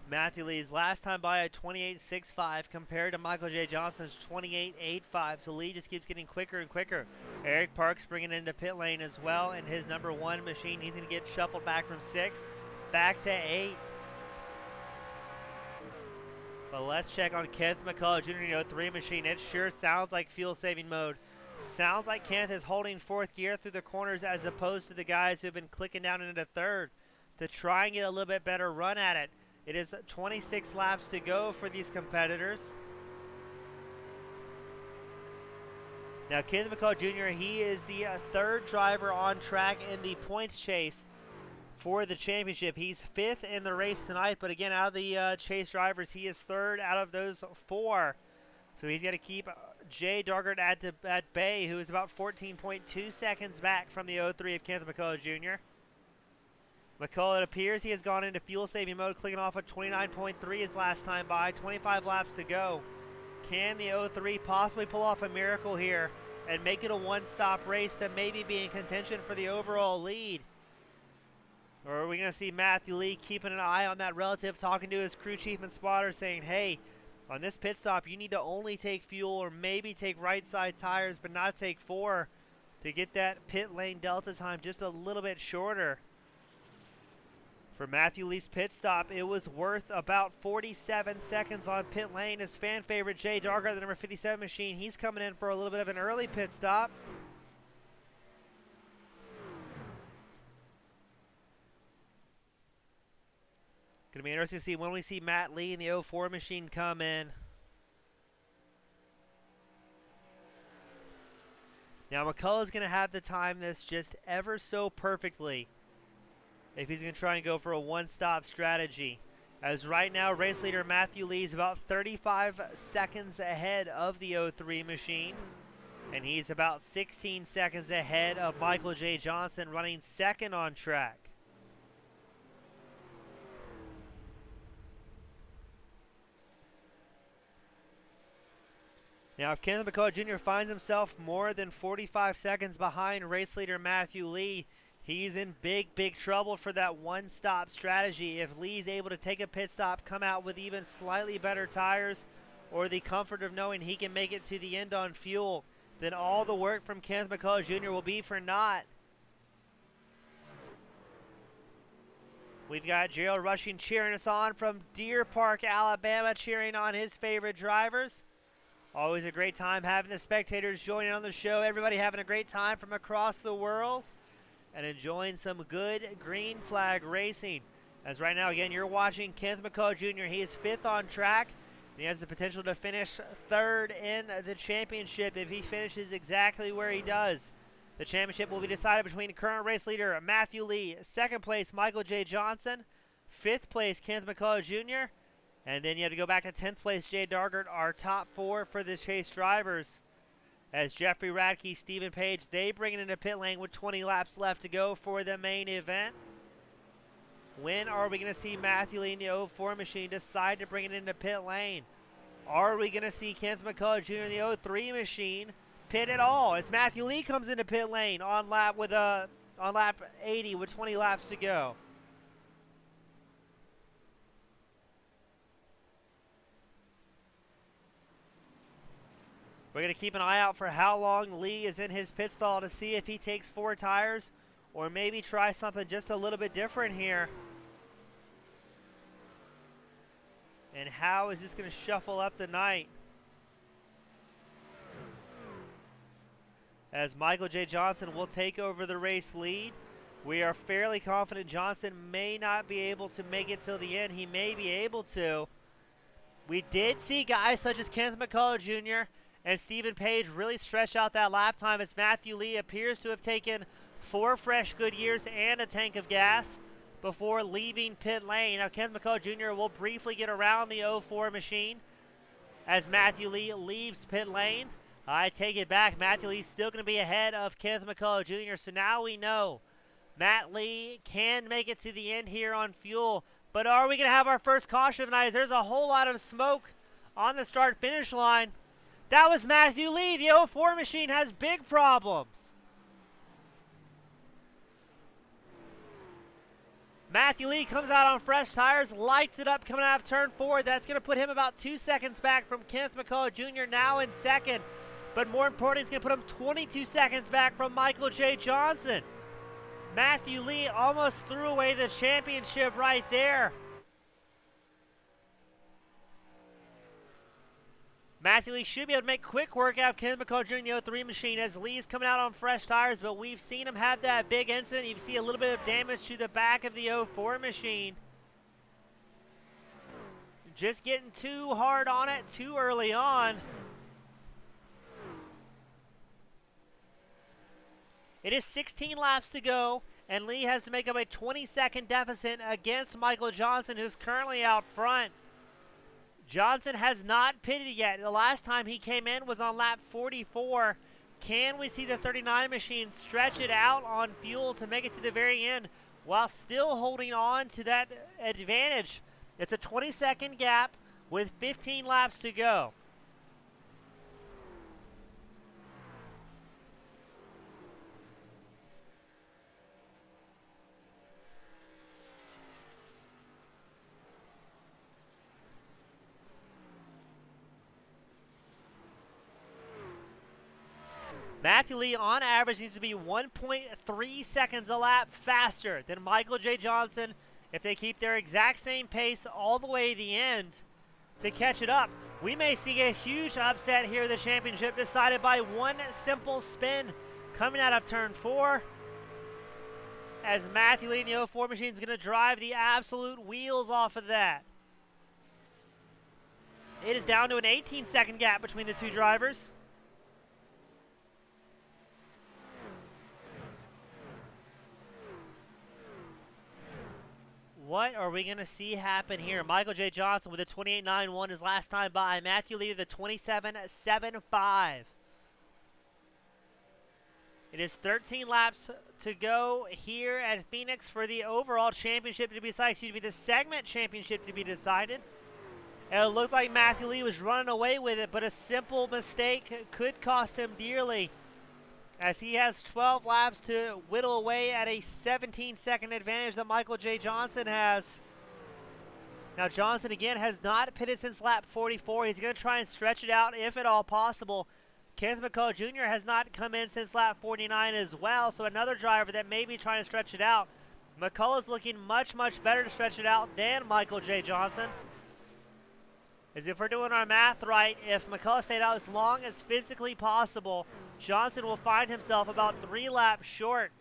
Matthew Lee's last time by at 28.65 compared to Michael J. Johnson's 28.85. So Lee just keeps getting quicker and quicker. Eric Parks bringing into pit lane as well in his number 1 machine. He's going to get shuffled back from 6th back to 8th. But let's check on Kenneth Mccullough Jr. 03 machine. It sure sounds like fuel saving mode. Sounds like Kenneth is holding 4th gear through the corners as opposed to the guys who have been clicking down into 3rd to try and get a little bit better run at it. It is 26 laps to go for these competitors. Now, Kenneth Mccullough Jr., he is the 3rd driver on track in the points chase for the championship. He's 5th in the race tonight, but again, out of the chase drivers, he is 3rd out of those 4. So he's got to keep Jay Dargard at bay, who is about 14.2 seconds back from the 03 of Kenneth Mccullough Jr. McCullough, it appears he has gone into fuel-saving mode, clicking off at 29.3 his last time by. 25 laps to go. Can the 03 possibly pull off a miracle here and make it a one-stop race to maybe be in contention for the overall lead? Or are we going to see Matthew Lee keeping an eye on that relative, talking to his crew chief and spotter, saying, hey, on this pit stop, you need to only take fuel or maybe take right-side tires, but not take 4 to get that pit lane delta time just a little bit shorter. For Matthew Lee's pit stop, it was worth about 47 seconds on pit lane. His fan favorite, Jay Dargard, the number 57 machine, he's coming in for a little bit of an early pit stop. Going to be interesting to see when we see Matt Lee and the 04 machine come in. Now, McCullough's going to have to time this just ever so perfectly if he's going to try and go for a one-stop strategy. As right now, race leader Matthew Lee is about 35 seconds ahead of the 03 machine. And he's about 16 seconds ahead of Michael J. Johnson, running 2nd on track. Now, if Kenneth Mccullough Jr. finds himself more than 45 seconds behind race leader Matthew Lee, he's in big, big trouble for that one-stop strategy. If Lee's able to take a pit stop, come out with even slightly better tires, or the comfort of knowing he can make it to the end on fuel, then all the work from Kenneth Mccullough Jr. will be for naught. We've got Gerald Rushing cheering us on from Deer Park, Alabama, cheering on his favorite drivers. Always a great time having the spectators joining on the show. Everybody having a great time from across the world and enjoying some good green flag racing. As right now, again, you're watching Kenneth Mccullough Jr. He is 5th on track. He has the potential to finish third in the championship if he finishes exactly where he does. The championship will be decided between current race leader Matthew Lee, second place Michael J. Johnson, fifth place Kenneth Mccullough Jr., and then you have to go back to 10th place Jay Dargert, our top four for the chase drivers. As Jeffrey Radke, Stephen Page, they bring it into pit lane with 20 laps left to go for the main event. When are we going to see Matthew Lee in the 04 machine decide to bring it into pit lane? Are we going to see Kenneth Mccullough Jr. in the 03 machine pit at all? As Matthew Lee comes into pit lane on lap 80 with 20 laps to go. We're going to keep an eye out for how long Lee is in his pit stall to see if he takes 4 tires or maybe try something just a little bit different here. And how is this going to shuffle up the night? As Michael J. Johnson will take over the race lead. We are fairly confident Johnson may not be able to make it till the end. He may be able to. We did see guys such as Kenneth Mccullough Jr. and Stephen Page really stretch out that lap time as Matthew Lee appears to have taken 4 fresh Goodyears and a tank of gas before leaving pit lane. Now Kenneth Mccullough Jr. will briefly get around the 04 machine as Matthew Lee leaves pit lane. I take it back. Matthew Lee's still going to be ahead of Kenneth Mccullough Jr. So now we know Matt Lee can make it to the end here on fuel. But are we going to have our first caution tonight? There's a whole lot of smoke on the start-finish line. That was Matthew Lee. The 04 machine has big problems. Matthew Lee comes out on fresh tires, lights it up coming out of turn 4. That's going to put him about 2 seconds back from Kenneth Mccullough Jr. now in second. But more importantly, it's going to put him 22 seconds back from Michael J. Johnson. Matthew Lee almost threw away the championship right there. Matthew Lee should be able to make quick work out of Kenneth Mccullough Jr. in the 03 machine as Lee's coming out on fresh tires, but we've seen him have that big incident. You see a little bit of damage to the back of the 04 machine. Just getting too hard on it too early on. It is 16 laps to go, and Lee has to make up a 20-second deficit against Michael Johnson, who's currently out front. Johnson has not pitted yet. The last time he came in was on lap 44. Can we see the 39 machine stretch it out on fuel to make it to the very end while still holding on to that advantage? It's a 20-second gap with 15 laps to go. Matthew Lee, on average, needs to be 1.3 seconds a lap faster than Michael J. Johnson if they keep their exact same pace all the way to the end to catch it up. We may see a huge upset here in the championship decided by one simple spin coming out of turn 4 as Matthew Lee in the 04 machine is going to drive the absolute wheels off of that. It is down to an 18-second gap between the two drivers. What are we going to see happen here? Michael J. Johnson with a 28.91 his last time by. Matthew Lee with a 27.75. It is 13 laps to go here at Phoenix for the overall championship to be decided. Excuse me, the segment championship to be decided. And it looked like Matthew Lee was running away with it, but a simple mistake could cost him dearly, as he has 12 laps to whittle away at a 17-second advantage that Michael J. Johnson has. Now Johnson again has not pitted since lap 44. He's going to try and stretch it out if at all possible. Kenneth Mccullough Jr. has not come in since lap 49 as well, so another driver that may be trying to stretch it out. McCullough's looking much, much better to stretch it out than Michael J. Johnson. As if we're doing our math right, if McCullough stayed out as long as physically possible, Johnson will find himself about 3 laps short.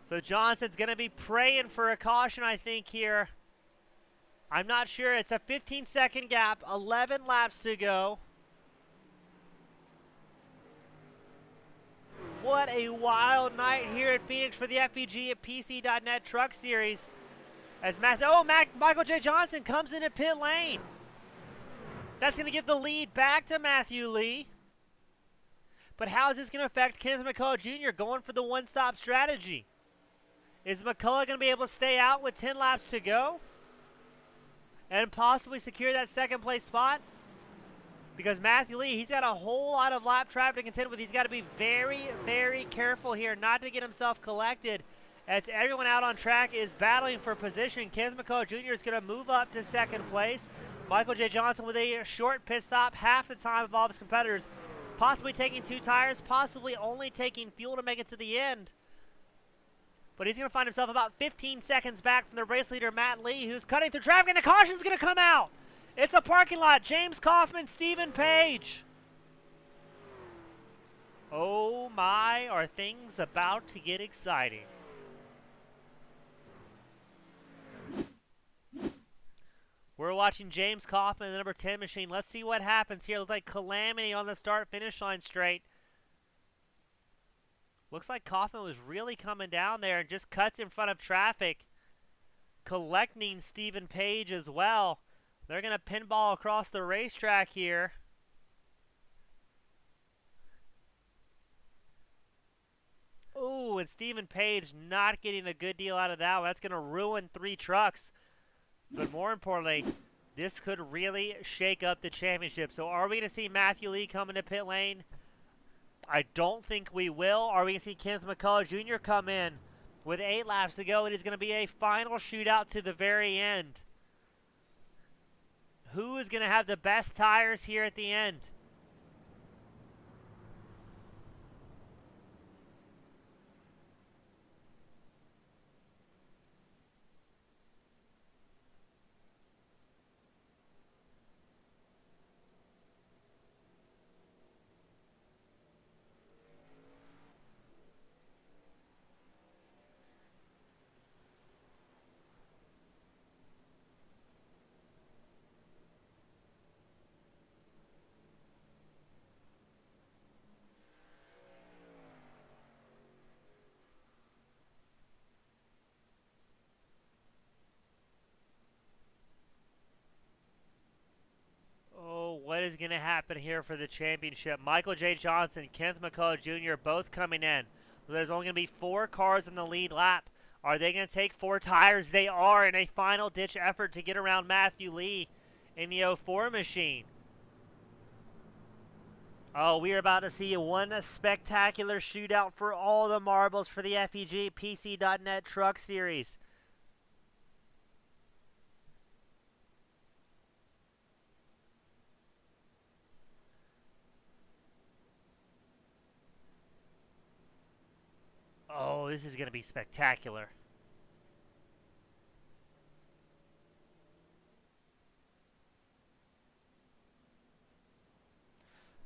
So Johnson's going to be praying for a caution, I think, here. I'm not sure. It's a 15-second gap, 11 laps to go. What a wild night here at Phoenix for the FEG at PC.net Truck Series. As Michael J. Johnson comes into pit lane. That's going to give the lead back to Matthew Lee. But how is this going to affect Kenneth Mccullough Jr. going for the one-stop strategy? Is McCullough going to be able to stay out with 10 laps to go and possibly secure that second place spot? Because Matthew Lee, he's got a whole lot of lap traffic to contend with. He's got to be very, very careful here not to get himself collected, as everyone out on track is battling for position. Kenneth Mccullough Jr. is going to move up to second place. Michael J. Johnson with a short pit stop, half the time of all of his competitors, possibly taking 2 tires, possibly only taking fuel to make it to the end. But he's going to find himself about 15 seconds back from the race leader, Matt Lee, who's cutting through traffic, and the caution's going to come out. It's a parking lot. James Kaufman, Stephen Page. Oh my, are things about to get exciting. We're watching James Kaufman, the number 10 machine. Let's see what happens here. Looks like calamity on the start-finish line straight. Looks like Kaufman was really coming down there and just cuts in front of traffic, collecting Stephen Page as well. They're going to pinball across the racetrack here. Ooh, and Stephen Page not getting a good deal out of that one. That's going to ruin 3 trucks. But more importantly, this could really shake up the championship. So are we going to see Matthew Lee come into pit lane? I don't think we will. Are we going to see Kenneth Mccullough Jr. come in with 8 laps to go? It is going to be a final shootout to the very end. Who is going to have the best tires here at the end? What is going to happen here for the championship? Michael J. Johnson, Kenneth Mccullough Jr. both coming in. So there's only going to be 4 cars in the lead lap. Are they going to take 4 tires? They are in a final-ditch effort to get around Matthew Lee in the 04 machine. Oh, we are about to see one spectacular shootout for all the marbles for the FEG PC.net Truck Series. Oh, this is going to be spectacular.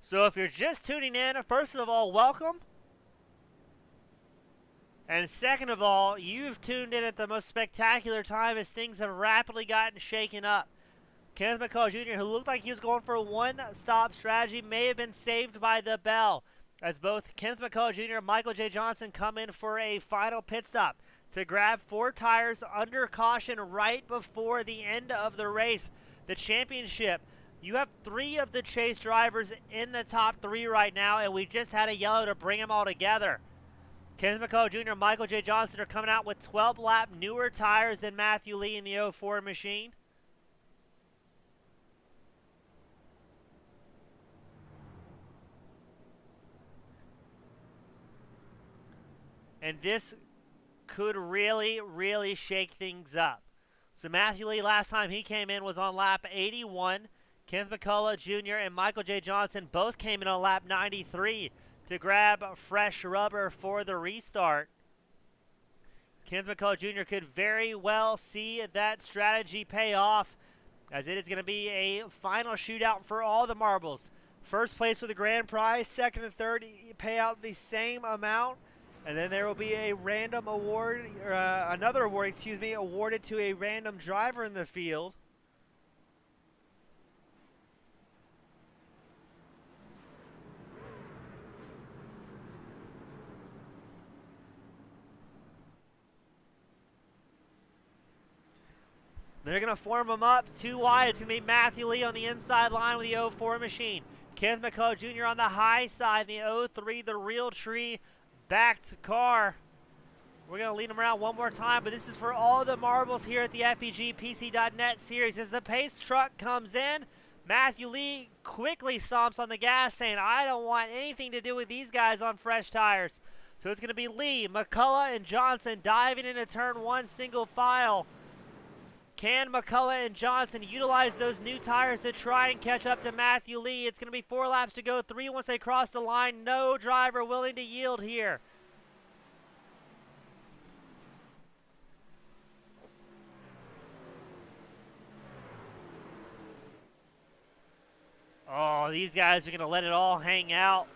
So if you're just tuning in, first of all, welcome. And second of all, you've tuned in at the most spectacular time as things have rapidly gotten shaken up. Kenneth Mccullough Jr., who looked like he was going for a one-stop strategy, may have been saved by the bell, as both Kenneth Mccullough Jr. and Michael J. Johnson come in for a final pit stop to grab 4 tires under caution right before the end of the race. The championship, you have 3 of the chase drivers in the top 3 right now, and we just had a yellow to bring them all together. Kenneth Mccullough Jr. and Michael J. Johnson are coming out with 12-lap newer tires than Matthew Lee in the 04 machine. And this could really, really shake things up. So Matthew Lee, last time he came in, was on lap 81. Kenneth Mccullough Jr. and Michael J. Johnson both came in on lap 93 to grab fresh rubber for the restart. Kenneth Mccullough Jr. could very well see that strategy pay off, as it is going to be a final shootout for all the marbles. First place for the grand prize, second and third pay out the same amount. And then there will be a random award, another award, excuse me, awarded to a random driver in the field. They're going to form them up 2 wide. It's going to be Matthew Lee on the inside line with the 04 machine. Kenneth Mccullough Jr. on the high side, the 03, the real tree backed car. We're going to lead them around one more time, but this is for all the marbles here at the FEG PC.net series. As the pace truck comes in, Matthew Lee quickly stomps on the gas, saying, I don't want anything to do with these guys on fresh tires. So it's going to be Lee, McCullough, and Johnson diving into turn 1 single file. Can McCullough and Johnson utilize those new tires to try and catch up to Matthew Lee? It's going to be 4 laps to go, 3 once they cross the line. No driver willing to yield here. Oh, these guys are going to let it all hang out.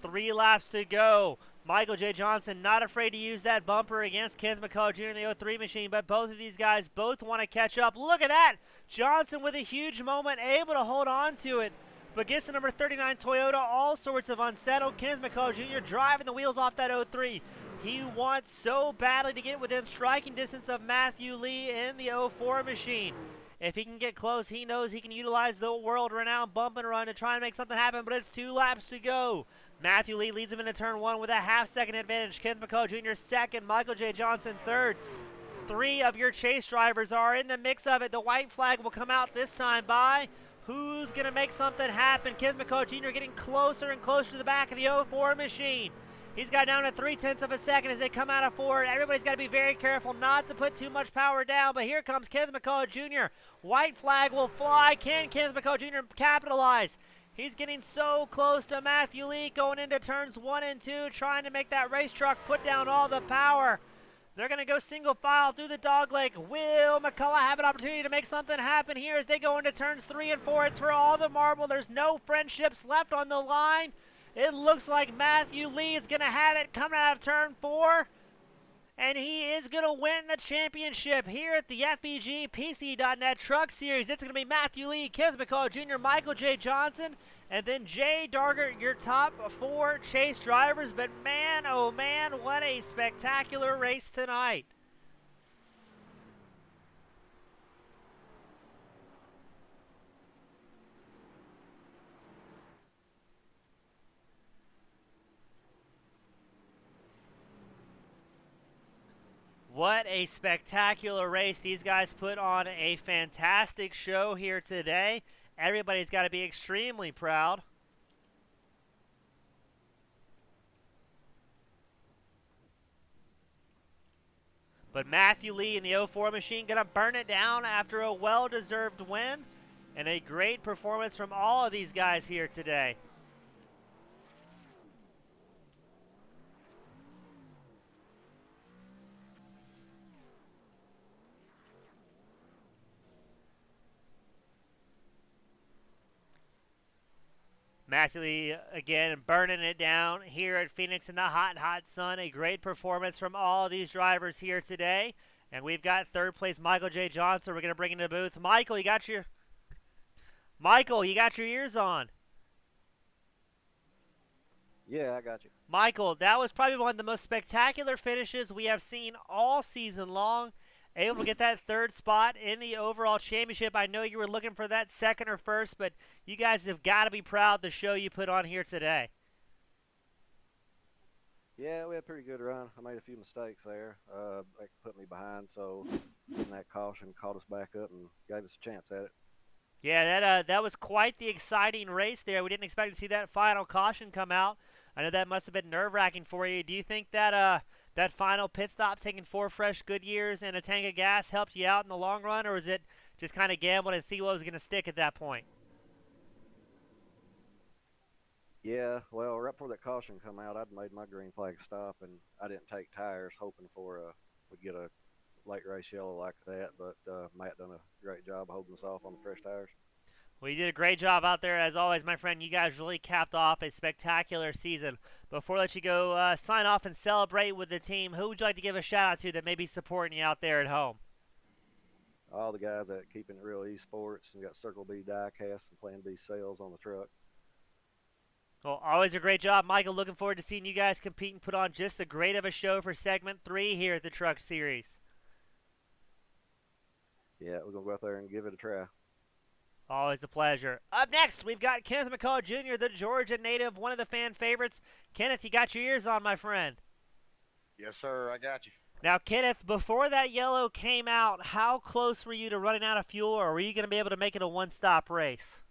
3 laps to go. Michael J. Johnson not afraid to use that bumper against Kenneth Mccullough Jr. in the 03 machine, but both of these guys both want to catch up. Look at that! Johnson with a huge moment, able to hold on to it, but gets the number 39 Toyota all sorts of unsettled. Kenneth Mccullough Jr. driving the wheels off that 03. He wants so badly to get within striking distance of Matthew Lee in the 04 machine. If he can get close, he knows he can utilize the world-renowned bump and run to try and make something happen, but it's 2 laps to go. Matthew Lee leads him into turn 1 with a half-second advantage. Kenneth Mccullough Jr. second, Michael J. Johnson third. 3 of your chase drivers are in the mix of it. The white flag will come out this time by who's going to make something happen. Kenneth Mccullough Jr. getting closer and closer to the back of the 04 machine. He's got down to 0.3 of a second as they come out of forward. Everybody's got to be very careful not to put too much power down, but here comes Kenneth Mccullough Jr. White flag will fly. Can Kenneth Mccullough Jr. capitalize? He's getting so close to Matthew Lee going into turns 1 and 2, trying to make that race truck put down all the power. They're going to go single file through the dogleg. Will McCullough have an opportunity to make something happen here as they go into turns 3 and 4? It's for all the marble. There's no friendships left on the line. It looks like Matthew Lee is going to have it coming out of turn 4. And he is going to win the championship here at the FEG PC.net Truck Series. It's going to be Matthew Lee, Kenneth Mccullough Jr., Michael J. Johnson, and then Jay Dargert, your top 4 chase drivers. But man, oh man, what a spectacular race tonight. What a spectacular race. These guys put on a fantastic show here today. Everybody's got to be extremely proud. But Matthew Lee in the 04 machine going to burn it down after a well-deserved win and a great performance from all of these guys here today. Matthew Lee, again, burning it down here at Phoenix in the hot, hot sun. A great performance from all of these drivers here today. And we've got third place Michael J. Johnson. We're going to bring into the booth. Michael, you got your ears on.
Yeah, I got you.
Michael, that was probably one of the most spectacular finishes we have seen all season long. Able to get that 3rd spot in the overall championship. I know you were looking for that 2nd or 1st, but you guys have got to be proud of the show you put on here today.
Yeah, we had a pretty good run. I made a few mistakes there. That put me behind, so getting that caution caught us back up and gave us a chance at it.
Yeah, that was quite the exciting race there. We didn't expect to see that final caution come out. I know that must have been nerve-wracking for you. Do you think that that final pit stop, taking 4 fresh Goodyears and a tank of gas, helped you out in the long run, or was it just kind of gamble and see what was going to stick at that point?
Yeah, well, right before that caution come out, I'd made my green flag stop, and I didn't take tires, hoping for we'd get a late race yellow like that. But Matt done a great job holding us off on the fresh tires.
Well, you did a great job out there, as always, my friend. You guys really capped off a spectacular season. Before I let you go sign off and celebrate with the team, who would you like to give a shout out to that may be supporting you out there at home?
All the guys that keeping it real esports and got Circle B diecast and Plan B sales on the truck.
Well, always a great job, Michael. Looking forward to seeing you guys compete and put on just as great of a show for segment 3 here at the Truck Series.
Yeah, we're gonna go out there and give it a try.
Always a pleasure. Up next, we've got Kenneth Mccullough Jr., the Georgia native, one of the fan favorites. Kenneth, you got your ears on, my friend.
Yes, sir. I got you.
Now, Kenneth, before that yellow came out, how close were you to running out of fuel, or were you going to be able to make it a one-stop race?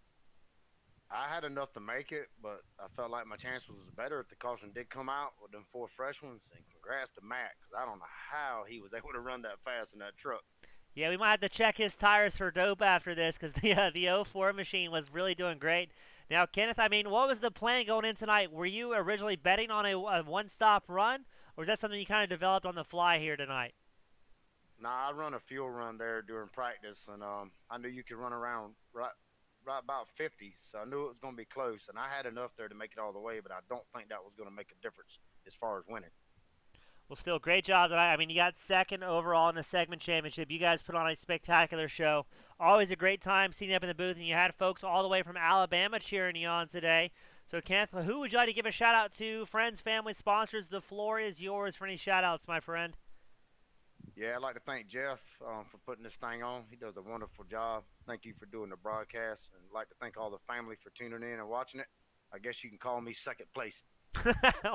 I had enough to make it, but I felt like my chance was better if the caution did come out with them 4 fresh ones. And congrats to Matt, because I don't know how he was able to run that fast in that truck.
Yeah, we might have to check his tires for dope after this, because the 04 machine was really doing great. Now, Kenneth, I mean, what was the plan going in tonight? Were you originally betting on a one-stop run, or was that something you kind of developed on the fly here tonight?
Nah, I run a fuel run there during practice, and I knew you could run around right about 50, so I knew it was going to be close, and I had enough there to make it all the way, but I don't think that was going to make a difference as far as winning.
Well, still, great job tonight. I mean, you got second overall in the segment championship. You guys put on a spectacular show. Always a great time seeing you up in the booth, and you had folks all the way from Alabama cheering you on today. So, Kenneth, who would you like to give a shout-out to? Friends, family, sponsors, the floor is yours for any shout-outs, my friend.
Yeah, I'd like to thank Jeff for putting this thing on. He does a wonderful job. Thank you for doing the broadcast, and I'd like to thank all the family for tuning in and watching it. I guess you can call me second place.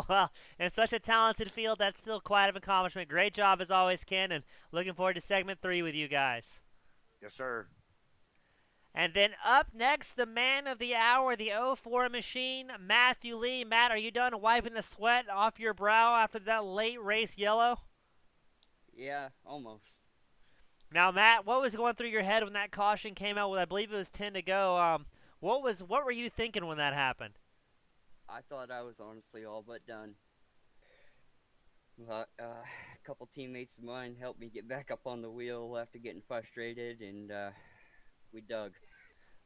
Well, in such a talented field, that's still quite an accomplishment. Great job as always, Ken, and looking forward to segment 3 with you guys.
Yes, sir.
And then up next, the man of the hour, the 04 machine, Matthew Lee. Matt, are you done wiping the sweat off your brow after that late race yellow?
Yeah, almost.
Now, Matt, what was going through your head when that caution came out with, I believe it was 10 to go? What were you thinking when that happened?
I thought I was honestly all but done. But a couple teammates of mine helped me get back up on the wheel after getting frustrated, and we dug.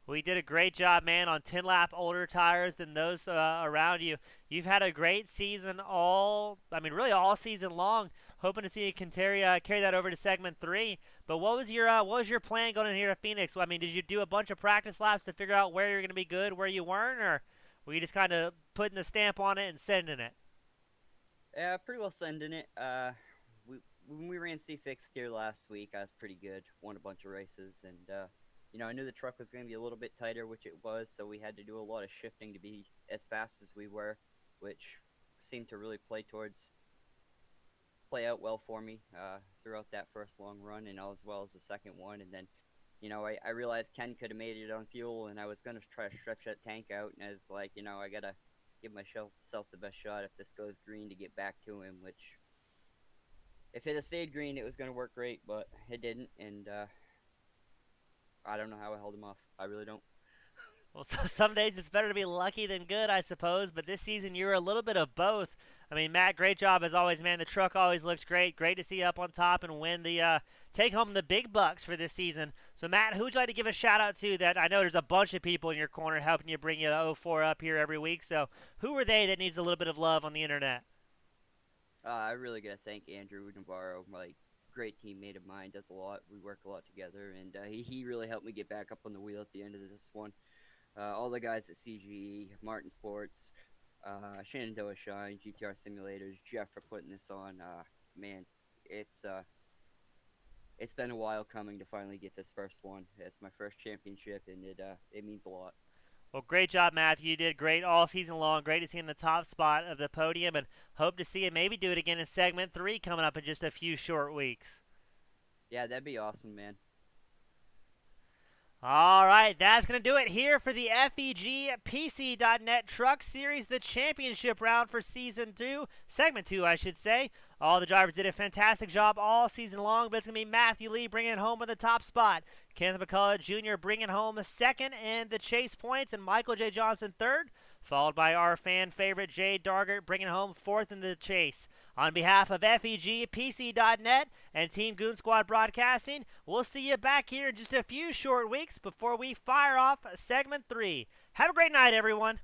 Well, you did a great job, man, on 10-lap older tires than those around you. You've had a great season really all season long. Hoping to see you can carry that over to segment 3. But what was your plan going in here at Phoenix? I mean, did you do a bunch of practice laps to figure out where you're going to be good, where you weren't, or were you just kind of putting the stamp on it and sending it?
Yeah, pretty well sending it. When we ran C-Fixed here last week, I was pretty good. Won a bunch of races, and I knew the truck was going to be a little bit tighter, which it was, so we had to do a lot of shifting to be as fast as we were, which seemed to really play out well for me throughout that first long run, and as well as the second one. And then, I realized Ken could have made it on fuel, and I was going to try to stretch that tank out, and I was like, I got to give myself the best shot if this goes green to get back to him, which if it had stayed green, it was going to work great, but it didn't, and I don't know how I held him off. I really don't.
Well, some days it's better to be lucky than good, I suppose, but this season you're a little bit of both. I mean, Matt, great job as always, man. The truck always looks great. Great to see you up on top and take home the big bucks for this season. So, Matt, who would you like to give a shout-out to that? I know there's a bunch of people in your corner helping you bring you the 04 up here every week, so who are they that needs a little bit of love on the internet?
I really got to thank Andrew Navarro, my great teammate of mine, does a lot. We work a lot together, and he really helped me get back up on the wheel at the end of this one. All the guys at CGE, Martin Sports, Shenandoah Shine, GTR Simulators, Jeff for putting this on. Man, it's been a while coming to finally get this first one. It's my first championship, and it means a lot.
Well, great job, Matthew. You did great all season long. Great to see you in the top spot of the podium, and hope to see you maybe do it again in segment 3 coming up in just a few short weeks.
Yeah, that'd be awesome, man.
All right, that's going to do it here for the FEG PC.net Truck Series, the championship round for Season 2, Segment 2, I should say. All the drivers did a fantastic job all season long, but it's going to be Matthew Lee bringing it home with the top spot. Kenneth Mccullough Jr. bringing home a second and the chase points, and Michael J. Johnson third. followed by our fan favorite Jay Dargert bringing home 4th in the chase. On behalf of FEG, PC.net, and Team Goon Squad Broadcasting, we'll see you back here in just a few short weeks before we fire off segment 3. Have a great night, everyone.